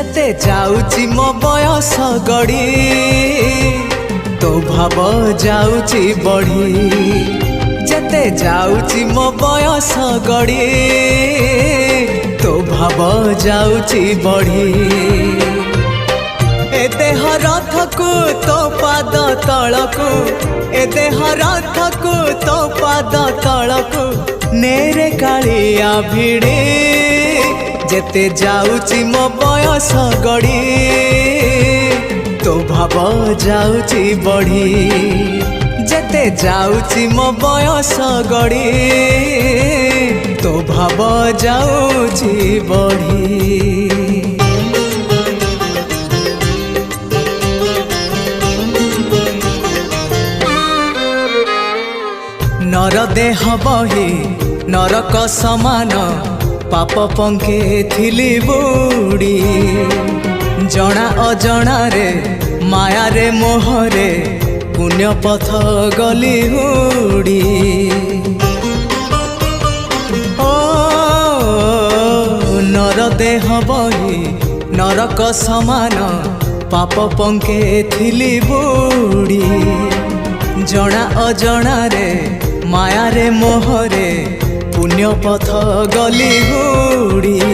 जेते जाउची मो बयस गड़ी तो भाव जाउची बढ़ी जेते जाउची मो बयस गड़ी तो भाव जाउची बढ़ी ए देह रथकु तो पाद तलकु ए देह रथकु तो पाद तलकु नेरे कालिया भिड़े जेते जाउची मो बयस गड़ी तो भाव जाउची बढ़ी जेते जाउची मो बयस गड़ी तो भाव जाउची बढ़ी। नर देह बही नरक समान पाप पंखे थिली बुड़ी जना अजना रे माया रे मोहरे पुण्य पथ गली उड़ी ओ नर देह बही नरक समान पाप पंखे थिली बुड़ी जना अजना रे माया रे मोहरे पुण्य पथ गली उड़ी।